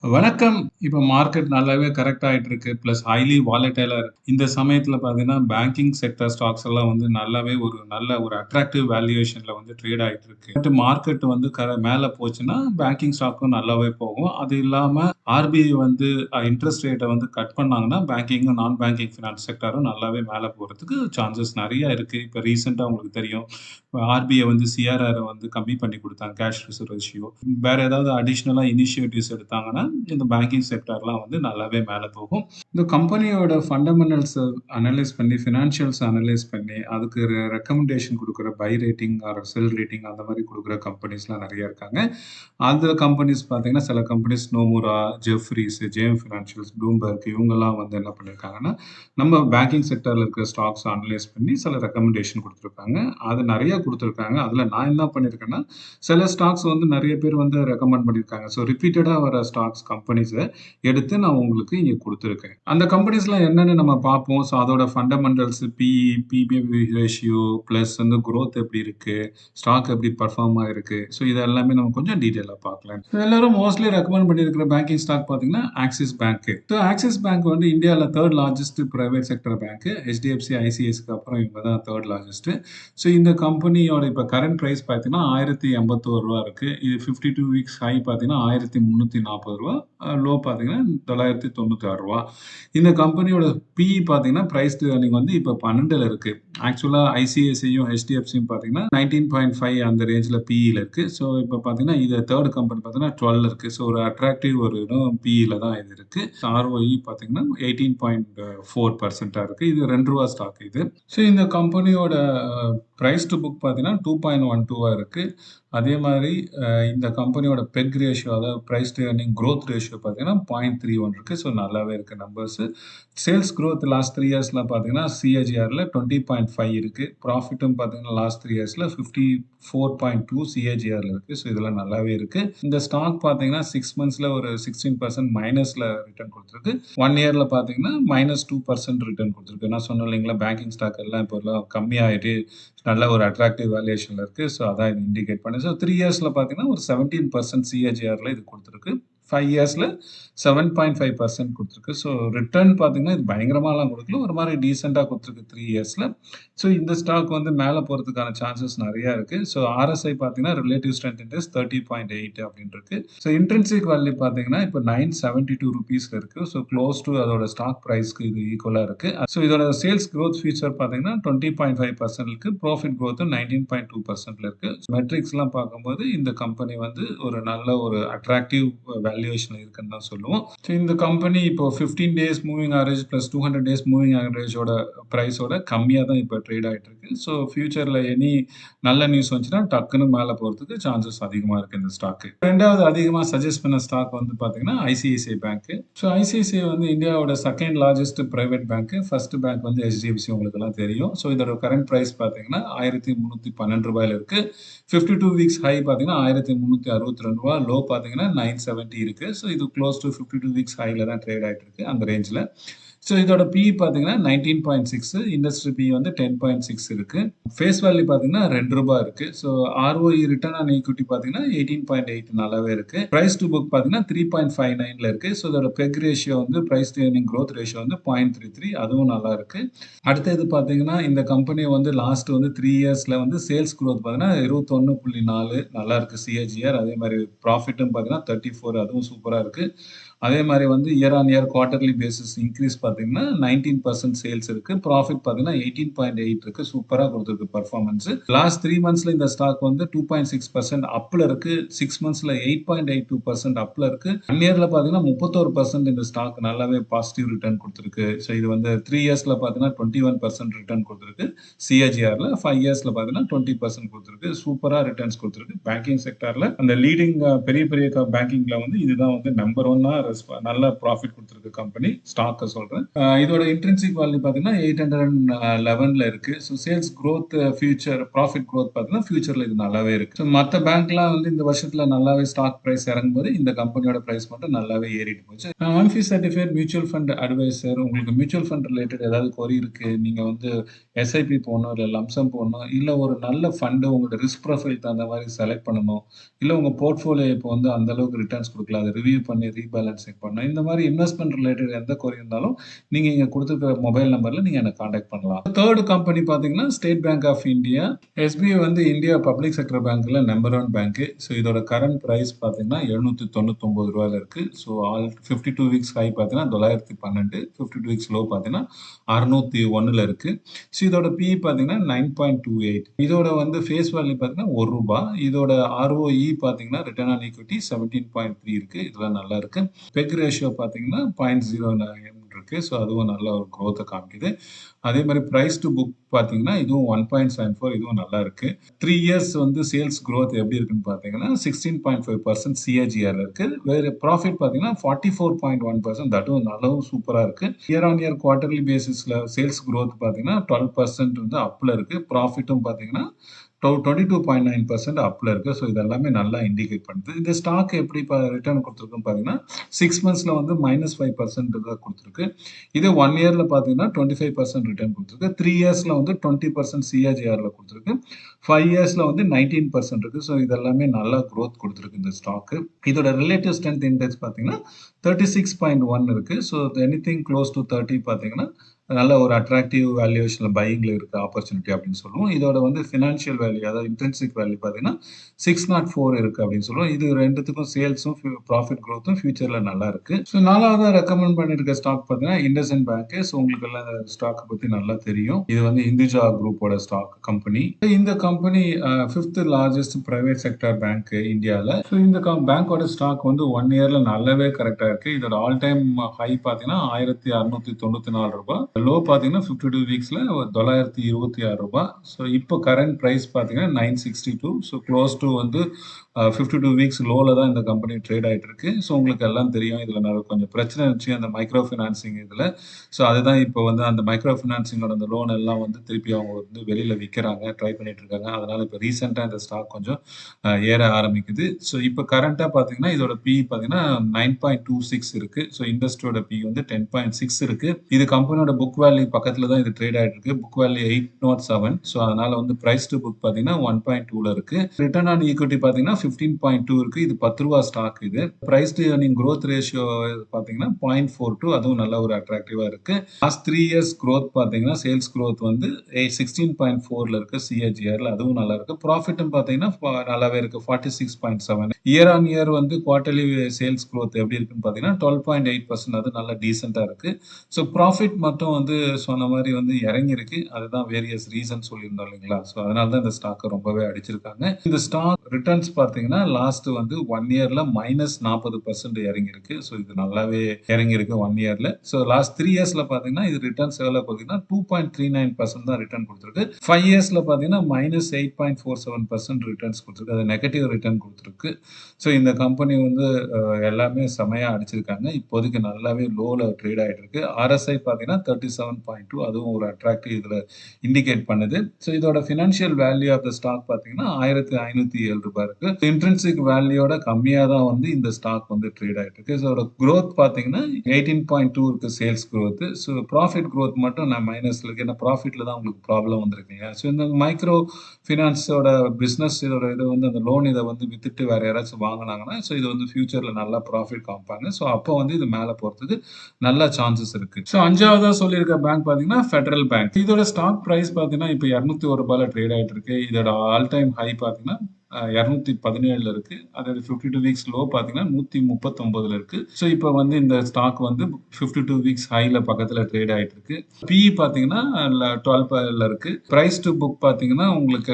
வணக்கம். இப்ப மார்க்கெட் நல்லாவே கரெக்ட் ஆயிட்டு இருக்கு. பிளஸ் ஹைலி வாலடைலா இருக்கு. இந்த சமயத்துல பார்த்தீங்கன்னா, பேங்கிங் செக்டார் ஸ்டாக்ஸ் எல்லாம் வந்து நல்லாவே நல்ல ஒரு அட்ராக்டிவ் வேல்யூவேஷன்ல வந்து ட்ரேட் ஆயிட்டு இருக்கு. பட் மார்க்கெட் வந்து மேல போச்சுன்னா, பேங்கிங் ஸ்டாக்கும் நல்லாவே போகும். அது இல்லாம ஆர்பிஐ வந்து இன்ட்ரெஸ்ட் ரேட்ட வந்து கட் பண்ணாங்கன்னா, பேங்கிங்கும், நான் பேங்கிங் ஃபினான்ஸ் செக்டாரும் நல்லாவே மேல போறதுக்கு சான்சஸ் நெறைய இருக்கு. இப்ப ரீசென்ட்டா உங்களுக்கு தெரியும். ஆர்பிஐ வந்து சிஆர்ஆர வந்து கம்மி பண்ணி குடுத்தாங்க. Cash reserve ratio. வேற ஏதாவது அடிஷனலா இனிஷியேட்டிவ்ஸ் எடுத்தாங்கன்னா, இந்த பேங்கிங் செக்டார்லாம் வந்து நல்லாவே மேல போகும். இந்த கம்பெனியோட ஃபண்டமெண்டல்ஸ அனலைஸ் பண்ணி, ஃபினான்ஷியல்ஸ் அனலைஸ் பண்ணி, அதுக்கு ரெக்கமெண்டேஷன் குடுக்குற பை ரேட்டிங் ஆர் செல் ரேட்டிங் அந்த மாரி குடுக்குற கம்பெனிஸ்லாம் நெறைய இருக்காங்க. அந்த கம்பெனிஸ் பார்த்தீங்கன்னா, சில companies Nomura, Jeffries, JM financials, Bloomberg இவங்கலாம் வந்து என்ன பண்ணியிருக்காங்கன்னா, நம்ம பேங்கிங் செக்டார்ல இருக்கிற ஸ்டாக்ஸ அனலைஸ் பண்ணி சில ரெக்கமெண்டேஷன் குடுத்துருக்காங்க. அது நெறைய குடுத்துருக்காங்க. அதுல நான் என்ன பண்ணியிருக்கேன்னா, சில ஸ்டாக்ஸ் வந்து நெறைய பேர் வந்து ரெக்கமெண்ட் பண்ணியிருக்காங்க. ஸோ ரிப்பீட்டடா வர ஸ்டாக்ஸ் கம்பெனிஸ எடுத்து நான் உங்களுக்கு இங்க குடுத்துருக்கேன். அந்த கம்பெனிஸ்லாம் என்னன்னு நம்ம பார்ப்போம். ஸோ அதோட fundamentals PE, PBV ratio plus வந்து குரோத் எப்படி இருக்கு? ஸ்டாக் எப்படி பெர்ஃபார்ம் ஆயிருக்கு? ஸோ இது எல்லாமே நம்ம கொஞ்சம் டீட்டெயிலா பார்க்கலாம். ஸோ எல்லாரும் மோஸ்ட்லி ரெக்கமெண்ட் பண்ணியிருக்கிற பேங்கிங் ஸ்டாக் பார்த்தீங்கன்னா, axis bank. So axis bank வந்து இந்தியால 3 largest private sector bank. HDFC, ICICிக்கு அப்புறம் இவங்க தான் 3 லார்ஜஸ்ட். ஸோ இந்த கம்பெனியோட இப்ப கரண்ட் பிரைஸ் பார்த்தீங்கன்னா, ரூ. 1081 இருக்கு. இது 52 வீக்ஸ் ஹை பார்த்தீங்கன்னா, ரூ. 1340. லோ பார்த்தீங்கன்னா, ரூ. 996. இந்த கம்பெனியோட பிஇ பார்த்தீங்கன்னா, பிரைஸ் டு ஏர்னிங் வந்து இப்ப 12ல இருக்கு. ஆக்சுவலா ஐசிஐசியும், HDFCயும் பார்த்தீங்கன்னா 19.5 அந்த ரேஞ்ச்ல பிஇல இருக்கு. ஸோ இப்ப பார்த்தீங்கன்னா, இது 3 கம்பெனி பார்த்தீங்கன்னா 12 இருக்கு. ஸோ ஒரு அட்ராக்டிவ் ஒரு பிஇல தான் இது இருக்கு. ROE பார்த்தீங்கன்னா 18.4% இருக்கு. இது ரூ. 2 ஸ்டாக் இது. ஸோ இந்த கம்பெனியோட பிரைஸ் டு புக் பார்த்தீங்கன்னா 2.12 இருக்கு. அதே மாரி இந்த கம்பெனியோட பெக் ரேஷியோ அதாவது price to earning growth ratio பார்த்தீங்கன்னா 0.31 இருக்கு. ஸோ நல்லாவே இருக்கு நம்பர்ஸ். சேல்ஸ் குரோத் லாஸ்ட் 3 இயர்ஸ்ல பார்த்தீங்கன்னா, சிஏஜிஆர்ல 20.5 இருக்கு. ப்ராஃபிட்டும் பார்த்தீங்கன்னா, லாஸ்ட் 3 இயர்ஸ்ல 54.2 சிஏஜிஆர்ல இருக்கு. ஸோ இதெல்லாம் நல்லாவே இருக்கு. இந்த ஸ்டாக் பார்த்தீங்கன்னா, 6 மந்த்ஸ்ல ஒரு 16% மைனஸ்ல ரிட்டர்ன் குடுத்திருக்கு. 1 இயர்ல பார்த்தீங்கன்னா, -2% ரிட்டர்ன் குடுத்திருக்கு. நான் சொன்னேன் இல்லைங்களா, பேங்கிங் ஸ்டாக் எல்லாம் இப்போலாம் கம்மியாயிட்டு நல்ல ஒரு அட்ராக்டிவ் வேல்யூவேஷன்ல இருக்கு. ஸோ அதான் இது இண்டிகேட் பண்ணுது. ஸோ 3 இயர்ஸ்ல பார்த்தீங்கன்னா, ஒரு 17% சிஏஜிஆர்ல இது குடுத்திருக்கு. 5 இயர்ஸ்ல 7.5% குடுத்திருக்கு. ஸோ ரிட்டர்ன் பார்த்தீங்கன்னா, இது பயங்கரமாலாம் குடுக்கல. ஒரு மாரி டீசென்ட்டா குடுத்திருக்கு 3 இயர்ஸ்ல. ஸோ இந்த ஸ்டாக் வந்து மேல போறதுக்கான சான்சஸ் நெறைய இருக்கு. ஸோ RSI பார்த்தீங்கன்னா, ரிலேட்டிவ் ஸ்ட்ரெங்த் இண்டெக்ஸ் 30.8 அப்படின்னு இருக்கு. ஸோ இன்ட்ரின்சிக் வேல்யூ பார்த்தீங்கன்னா, இப்ப ₹972 இருக்கு. ஸோ க்ளோஸ் டூ அதோட ஸ்டாக் பிரைஸ்க்கு இது ஈக்குவலா இருக்கு. ஸோ இதோட சேல்ஸ் குரோத் ஃபியூச்சர் பார்த்தீங்கன்னா, 20.5% இருக்கு. ப்ராஃபிட் குரோத்தும் 19.2%ல இருக்கு. மெட்ரிக்ஸ்லாம் பார்க்கும்போது இந்த கம்பெனி வந்து ஒரு நல்ல ஒரு அட்ராக்டிவ் வேல்யூவேஷன்ல இருக்குன்னு தான் சொல்லுவோம். ஸோ இந்த கம்பெனி இப்போ 15 days moving average plus 200 days moving ஆவரேஜோட பிரைஸோட கம்மியா தான் இப்ப ட்ரேட் ஆயிட்டு இருக்கு. ஸோ ஃபியூச்சர்ல நல்ல நியூஸ் வந்துச்சுன்னா டக்குன்னு மேல போறதுக்கு சான்சஸ் அதிகமா இருக்கு இந்த ஸ்டாக். 2வது அதிகமா சஜெஸ்ட் பண்ண ஸ்டாக் வந்து பாத்தீங்கன்னா ஐசிஐசிஐ பேங்க். ஸோ ஐசிஐசிஐ வந்து இந்தியாவோட second largest private bank. First bank வந்து HDFC உங்களுக்கு எல்லாம் தெரியும். ஸோ இதோட கரண்ட் பிரைஸ் பாத்தீங்கன்னா ₹1312 இருக்கு. 52 வீக்ஸ் ஹை பாத்தீங்கன்னா ₹1362. லோ பாத்தீங்கன்னா 970 இருக்கு. ஸோ இது க்ளோஸ் டு 52 வீக்ஸ் ஹைல தான் ட்ரேட் ஆயிட்டு இருக்கு அந்த ரேஞ்ச்ல. ஸோ இதோட பிஇ பார்த்தீங்கன்னா 19.6, இண்டஸ்ட்ரி பிஇ வந்து 10.6 இருக்கு. ஃபேஸ் வேல்யூ பார்த்தீங்கன்னா ₹2 இருக்கு. So ROE return on equity பார்த்தீங்கன்னா 18.8 நல்லாவே இருக்கு. பிரைஸ் டு புக் பார்த்தீங்கன்னா 3.59ல இருக்கு. ஸோ இதோட பெக் ரேஷியோ வந்து price to earning growth ratio வந்து 0.33 அதுவும் நல்லா இருக்கு. அடுத்தது பார்த்தீங்கன்னா இந்த கம்பெனி வந்து லாஸ்ட் வந்து 3 இயர்ஸ்ல வந்து சேல்ஸ் குரோத் பார்த்தீங்கன்னா 21.4 நல்லா இருக்கு சிஏஜிஆர். அதே மாதிரி ப்ராஃபிட்டும் பார்த்தீங்கன்னா 34 அதுவும் சூப்பரா இருக்கு. அதே மாரி வந்து year on year quarterly basis increase பார்த்தீங்கன்னா 19% சேல்ஸ் இருக்கு. ப்ராஃபிட் பார்த்தீங்கன்னா 18.8 இருக்கு. சூப்பரா குடுத்திருக்கு பெர்ஃபார்மன்ஸ். லாஸ்ட் 3 மந்த்ஸ்ல இந்த ஸ்டாக் வந்து 2.6% அப்ல இருக்கு. 6 மந்த்ஸ்ல 8.82% அப்ல இருக்கு. 1 இயர்ல பார்த்தீங்கன்னா 31% இந்த ஸ்டாக் நல்லாவே பாசிட்டிவ் ரிட்டர்ன் குடுத்திருக்கு. ஸோ இது வந்து 3 இயர்ஸ்ல பார்த்தீங்கன்னா 21% ரிட்டர்ன் குடுத்திருக்கு. சிஏஜிஆர்ல 5 இயர்ஸ்ல பார்த்தீங்கன்னா 20% குடுத்திருக்கு. சூப்பரா ரிட்டர்ன்ஸ் குடுத்திருக்கு. பேங்கிங் செக்டார்ல அந்த லீடிங் பெரிய பெரிய பேங்கிங்ல வந்து இதுதான் வந்து நம்பர் 1 நல்ல ப்ராஃபிட் குடுத்திருக்கு கம்பெனி. ஸ்டாக்க சொல்றேன். இதோட இன்ட்ரின்சிக் வேல்யூ பார்த்தீங்கன்னா 811ல இருக்கு. So sales growth future profit growth பார்த்தீங்கன்னா ஃபியூச்சர்ல இது நல்லாவே இருக்கு. ஸோ மத்த பேங்க்லாம் வந்து இந்த வருஷத்துல நல்லாவே ஸ்டாக் பிரைஸ் இறங்கும்போது இந்த கம்பெனியோட பிரைஸ் மட்டும் நல்லாவே ஏறிட்டு போச்சு. ஆம்பி சர்டிஃபைட் மியூச்சுவல் ஃபண்ட் அட்வைசர். உங்களுக்கு மியூச்சுவல் ஃபண்ட் ரிலேட்டட் ஏதாவது கொரி இருக்கு. நீங்க வந்து எஸ்ஐபி போடணும், இல்ல லம்சம் போடணும், இல்ல ஒரு நல்ல ஃபண்ட் உங்களோட ரிஸ்க் ப்ரொஃபைல் தகுந்த மாதிரி செலக்ட் பண்ணணும், இல்ல உங்க போர்ட்ஃபோலியோ இப்போ வந்து அந்த அளவுக்கு ரிட்டர்ன்ஸ் கொடுக்கல குடுக்கலாம். அத ரிவ்யூ பண்ணி ரீபேலன்சிங் பண்ணணும். இந்த மாரி இன்வெஸ்ட்மென்ட் ரிலேட்டட் எந்த கொரி இருந்தாலும், நீங்க இங்க குடுத்திருக்கிற மொபைல் நம்பர்ல நீங்க என்ன கான்டாக்ட் பண்ணலாம். 3 கம்பெனி பார்த்தீங்கன்னா, State Bank of India. SBI வந்து இந்தியா பப்ளிக் செக்டர் பேங்க்ல நம்பர் 1 பேங்க். ஸோ இதோட கரண்ட் பிரைஸ் பார்த்தீங்கன்னா, ரூ. 799ல இருக்கு. ஸோ 52 வீக்ஸ் ஹை பார்த்தீங்கன்னா 912, 52 வீக்ஸ் லோ பார்த்தீங்கன்னா 601ல இருக்கு. ஸோ இதோட பிஇ பார்த்தீங்கன்னா 9.28. இதோட வந்து ஃபேஸ் வேல்யூ பார்த்தீங்கன்னா ரூ. 1. இதோட ஆர்ஓஇ பார்த்தீங்கன்னா ரிட்டர்ன் ஆன் ஈக்விட்டி 17.3 இருக்கு. இதெல்லாம் நல்லா இருக்கு. பெக் ரேஷியோ பார்த்தீங்கன்னா 0.09 இருக்கு. ஸோ அதுவும் நல்ல ஒரு குரோத்த காமிக்குது. அதே மாரி பிரைஸ் டு புக் பார்த்தீங்கன்னா, இதுவும் 1.74 இதுவும் நல்லா இருக்கு. 3 இயர்ஸ் வந்து சேல்ஸ் குரோத் எப்படி இருக்குன்னு பார்த்தீங்கன்னா, 16.5% சிஏஜிஆர்ல இருக்கு. வேற ப்ராஃபிட் பார்த்தீங்கன்னா 44.1% தட்டும் நல்லாவும் சூப்பரா இருக்கு. இயர் ஆன் இயர் குவார்ட்டர்லி பேசிஸ்ல சேல்ஸ் குரோத் பார்த்தீங்கன்னா 12% வந்து அப்ல இருக்கு. ப்ராஃபிட்டும் பார்த்தீங்கன்னா 22.9% அப்ல இருக்கு. ஸோ இது எல்லாமே நல்லா இண்டிகேட் பண்ணுது. இந்த ஸ்டாக் எப்படி ரிட்டர்ன் குடுத்திருக்குன்னு பார்த்தீங்கன்னா, 6 மந்த்ஸ்ல வந்து -5% தான் குடுத்திருக்கு. இதே 1 இயர்ல பார்த்தீங்கன்னா 25% ரிட்டர்ன் குடுத்திருக்கு. 3 இயர்ஸ்ல வந்து 20% சிஏஜிஆர்ல குடுத்திருக்கு. 5 இயர்ஸ்ல வந்து 19% இருக்கு. ஸோ இது எல்லாமே நல்லா குரோத் குடுத்திருக்கு இந்த ஸ்டாக். இதோட ரிலேட்டிவ் ஸ்ட்ரென்த் இண்டெக்ஸ் பார்த்தீங்கன்னா 36.1 இருக்கு. ஸோ எனிதிங் க்ளோஸ் டூ 30 பார்த்தீங்கன்னா, நல்ல ஒரு அட்ராக்டிவ் வேல்யூவேஷன்ல பையிங்ல இருக்க ஆப்பர்ச்சுனிட்டி அப்படின்னு சொல்லுவோம். இதோட வந்து ஃபினான்ஷியல் வேல்யூ அதாவது இன்ட்ரின்சிக் வேல்யூ பார்த்தீங்கன்னா 604 இருக்கு அப்படின்னு சொல்லுவோம். இது 2த்துக்கும் சேல்ஸும் ப்ராஃபிட் குரோத்தும் ஃபியூச்சர்ல நல்லா இருக்கு. ஸோ 4வதா ரெக்கமெண்ட் பண்ணியிருக்க ஸ்டாக் பார்த்தீங்கன்னா IndusInd பேங்க். ஸோ உங்களுக்கு எல்லாம் இந்த ஸ்டாக் பத்தி நல்லா தெரியும். இது வந்து இந்துஜா குரூப்போட ஸ்டாக் கம்பெனி. இந்த company 5th largest private sector bank இந்தியால. ஸோ இந்த பேங்கோட ஸ்டாக் வந்து 1 இயர்ல நல்லாவே கரெக்டா இருக்கு. இதோட ஆல் டைம் ஹை பார்த்தீங்கன்னா ரூ. 1694. லோ பார்த்தீங்கன்னா 52 வீக்ஸ்ல ரூ. 926. ஸோ இப்போ கரண்ட் பிரைஸ் பார்த்தீங்கன்னா 962. ஸோ க்ளோஸ் டு வந்து 52 வீக்ஸ் லோல தான் இந்த கம்பெனி ட்ரேட் ஆயிட்டு இருக்கு. ஸோ உங்களுக்கு எல்லாம் தெரியும். இதுல கொஞ்சம் பிரச்சனை இருந்துச்சு அந்த மைக்ரோ ஃபினான்சிங் இதுல. ஸோ அதுதான் இப்போ வந்து அந்த மைக்ரோ ஃபினான்சிங்கோட அந்த லோன் எல்லாம் வந்து திருப்பி அவங்க வந்து வெளியில விற்கிறாங்க, ட்ரை பண்ணிட்டு இருக்காங்க. அதனால இப்போ ரீசெண்டா இந்த ஸ்டாக் கொஞ்சம் ஏற ஆரம்பிக்குது. ஸோ இப்போ கரண்டா பார்த்தீங்கன்னா இதோட பிஇ பார்த்தீங்கன்னா 9.26 இருக்கு. ஸோ இண்டஸ்ட்ரியோட பிஇ வந்து 10.6 இருக்கு. இது கம்பெனியோட புக் வேல்யூ பக்கத்துல தான் இது ட்ரேட் ஆயிட்டு இருக்கு. Book value 807. ஸோ அதனால வந்து பிரைஸ் டு புக் பார்த்தீங்கன்னா 1.2ல இருக்கு. ரிட்டர்ன் ஆன் ஈக்விட்டி பார்த்தீங்கன்னா 15.2 இருக்கு. இது ரூ. 10 ஸ்டாக் இது. Price to earning growth ratio பார்த்தீங்கன்னா 0.42 அதுவும் நல்ல ஒரு அட்ராக்டிவா இருக்கு. லாஸ்ட் 3 இயர்ஸ் குரோத் பார்த்தீங்கன்னா சேல்ஸ் குரோத் வந்து 16.4ல இருக்கு சிஏஜிஆர்ல அதுவும் நல்லா இருக்கு. ப்ராஃபிட்டும் பார்த்தீங்கன்னா நல்லாவே இருக்கு 46.7. இயர் ஆன் இயர் வந்து குவார்டர்லி சேல்ஸ் குரோத் எப்படி இருக்குன்னு பார்த்தீங்கன்னா 12.8% அது நல்லா டீசென்ட்டா இருக்கு. ஸோ ப்ராஃபிட் மட்டும் வந்து சொன்ன மாதிரி வந்து இறங்கி இருக்கு. அதுதான் வேரியஸ் ரீசன் சொல்லியிருந்தோம் இல்லைங்களா? ஸோ அதனால தான் இந்த ஸ்டாக்கை ரொம்பவே அடிச்சிருக்காங்க. இந்த ஸ்டாக் ரிட்டர்ன்ஸ் பார்த்தீங்கன்னா லாஸ்ட் வந்து 1 இயர்ல -40% இறங்கி இருக்கு. ஸோ இது நல்லாவே இறங்கி இருக்கு 1 இயர்ல. ஸோ லாஸ்ட் 3 இயர்ஸ்ல பார்த்தீங்கன்னா இது ரிட்டர்ன்ஸ் எவ்வளவு பார்த்தீங்கன்னா 2.39% தான் ரிட்டர்ன் கொடுத்திருக்கு. 5 இயர்ஸ்ல பார்த்தீங்கன்னா -8.47% ரிட்டர்ன்ஸ் கொடுத்திருக்கு. அது நெகட்டிவ் ரிட்டர்ன் கொடுத்திருக்கு. ஸோ இந்த கம்பெனி வந்து எல்லாமே செமையா அடிச்சிருக்காங்க. இப்போதைக்கு நல்லாவே லோல ட்ரேட் ஆயிட்டு இருக்கு. RSI பார்த்தீங்கன்னா 37.2 அதுவும் ஒரு அட்ராக்டிவ் இதுல இண்டிகேட் பண்ணுது. ஸோ இதோட financial value of the stock பார்த்தீங்கன்னா ரூ. 1507 இருக்கு. இன்ட்ரின்சிக் வேல்யூயோட கம்மியா தான் வந்து இந்த ஸ்டாக் வந்து ட்ரேட் ஆயிட்டு இருக்கு. ஸோ இதோட குரோத் பார்த்தீங்கன்னா 18.2 இருக்கு sales growth. So profit growth மட்டும் நான் மைனஸ்ல இருக்கு. ஏன்னா ப்ராஃபிட்ல தான் உங்களுக்கு ப்ராப்ளம் வந்திருக்கீங்க. ஸோ இந்த மைக்ரோ ஃபினான்ஸோட பிசினஸ் இதோட இதை வந்து அந்த லோன் இதை வந்து வித்துட்டு வேற யாராச்சும் வாங்கினாங்கன்னா ஸோ இது வந்து ஃபியூச்சர்ல நல்லா ப்ராஃபிட் காமிப்பாங்க. ஸோ அப்போ வந்து இது மேல போறதுக்கு நல்ல சான்சஸ் இருக்கு. ஸோ 5வதா சொல்லியிருக்க பேங்க் பார்த்தீங்கன்னா ஃபெடரல் பேங்க். இதோட ஸ்டாக் பிரைஸ் பார்த்தீங்கன்னா இப்போ ரூ. 201 ட்ரேட் ஆயிட்டு இருக்கு. இதோட ஆல் டைம் ஹை பார்த்தீங்கன்னா 217ல இருக்கு. அதாவது 52 வீக்ஸ் லோ பார்த்தீங்கன்னா 139ல இருக்கு. ஸோ இப்போ வந்து இந்த ஸ்டாக் வந்து 52 வீக்ஸ் ஹைல பக்கத்துல ட்ரேட் ஆயிட்டு இருக்கு. பிஇ பார்த்தீங்கன்னா 12ல இருக்கு. பிரைஸ் டு புக் பார்த்தீங்கன்னா உங்களுக்கு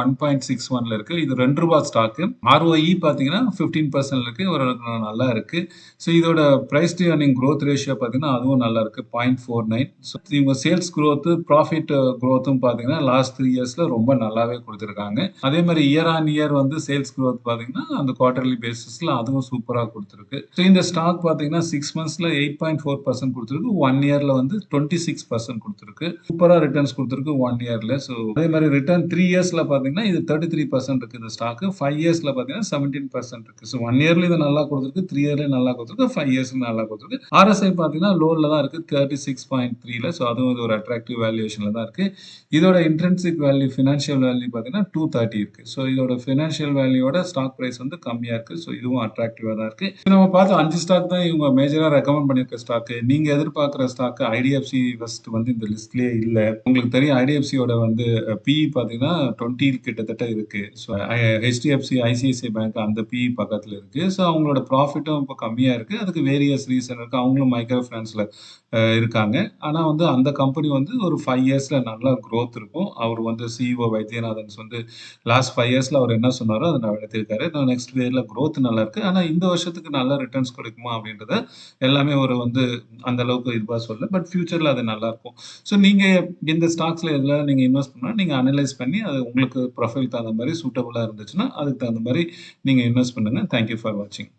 1.61ல இருக்கு. இது ரூ. 2 ஸ்டாக். ROE பார்த்தீங்கன்னா 15% இருக்கு. ஒரு நல்லா இருக்கு. ஸோ இதோட price to earning growth ratio பார்த்தீங்கன்னா அதுவும் நல்லா இருக்கு 0.49. ஸோ இவங்க சேல்ஸ் growth ப்ராஃபிட் growthம் பார்த்தீங்கன்னா லாஸ்ட் 3 இயர்ஸ்ல ரொம்ப நல்லாவே கொடுத்திருக்காங்க. அதே மாதிரி இயர் ஆன் இயர் வந்து சேல்ஸ் growth பார்த்தீங்கன்னா அந்த குவார்டர்லி பேசிஸ்ல அதுவும் சூப்பரா கொடுத்திருக்கு. ஸோ இந்த ஸ்டாக் பார்த்தீங்கன்னா 6 மந்த்ஸ்ல 8.4% கொடுத்திருக்கு. 1 இயர்ல வந்து 26% கொடுத்திருக்கு. சூப்பரா ரிட்டர்ன்ஸ் கொடுத்திருக்கு 1 இயர்ல. ஸோ அதே மாதிரி ரிட்டர்ன் 3 இயர்ஸ்ல பார்த்தீங்கன்னா இது 33% இருக்கு இந்த ஸ்டாக். 5 இயர்ஸ்ல பார்த்தீங்கன்னா 17% இருக்கு. ஸோ 1 இயர்ல இது நல்லா கொடுத்திருக்கு. 3 இயர்ல நல்லா கொடுத்திருக்கு. 5 இயர்ஸ்ல நல்லா கொடுத்திருக்கு. RSI பார்த்தீங்கன்னா லோல தான் இருக்கு 36.3ல. ஸோ அதுவும் ஒரு அட்ராக்டிவ் வேல்யூவேஷன்ல தான் இருக்கு. இதோட இன்ட்ரின்சிக் வேல்யூ ஃபினான்ஷியல் வேல்யூ பார்த்தீங்கன்னா 230 இருக்கு. ஸோ இதோட ஃபினான்ஷியல் வேல்யூவோட ஸ்டாக் பிரைஸ் வந்து கம்மியா இருக்கு. ஸோ இதுவும் அட்ராக்டிவா தான் இருக்கு. நம்ம பார்த்த 5 ஸ்டாக் தான் இவங்க மேஜரா ரெக்கமெண்ட் பண்ணியிருக்க ஸ்டாக். நீங்க எதிர்பார்க்குற ஸ்டாக் ஐடிஎஃப்சி ஃபர்ஸ்ட் வந்து இந்த லிஸ்ட்லயே இல்ல. உங்களுக்கு தெரியும் ஐடிஎஃப்சியோட வந்து பிஇ பார்த்தீங்கன்னா 20 கிட்டத்தட்ட இருக்கு. ஸோ ஹெச்டிஎஃப்சி, ஐசிஐசிஐ பேங்க் அந்த பிஇ பக்கத்துல இருக்கு. ஸோ அவங்களோட ப்ராஃபிட்டும் இப்போ கம்மியா இருக்கு. அதுக்கு வேரியஸ் ரீசன் இருக்கு. அவங்களும் மைக்ரோ ஃபினான்ஸ்ல இருக்காங்க. ஆனா வந்து அந்த கம்பெனி வந்து ஒரு 5 இயர்ஸ்ல நல்லா குரோத் இருக்கும். அவர் வந்து சிஇஓ வைத்தியநாதன்ஸ் வந்து லாஸ்ட் 5 இயர்ஸ்ல அவர் என்ன சொன்னாரோ அத நடத்தியிருக்காரு. நெக்ஸ்ட் இயர்ல குரோத் நல்லா இருக்கு. ஆனா இந்த வருஷத்துக்கு நல்ல ரிட்டர்ன்ஸ் கொடுக்குமா அப்படின்றத எல்லாமே ஒரு வந்து அந்த அளவுக்கு இதுவா சொல்லல. பட் ஃபியூச்சர்ல அது நல்லா இருக்கும். ஸோ நீங்க இந்த ஸ்டாக்ஸ்ல எதுல நீங்க இன்வெஸ்ட் பண்ணா நீங்க அனலைஸ் பண்ணி அது உங்களுக்கு ப்ரொஃபைல் தகுந்த மாரி சூட்டபிளா இருந்துச்சுன்னா, அதுக்கு தகுந்த மாரி நீங்க இன்வெஸ்ட் பண்ணுங்க. தேங்க் யூ ஃபார் வாட்சிங்.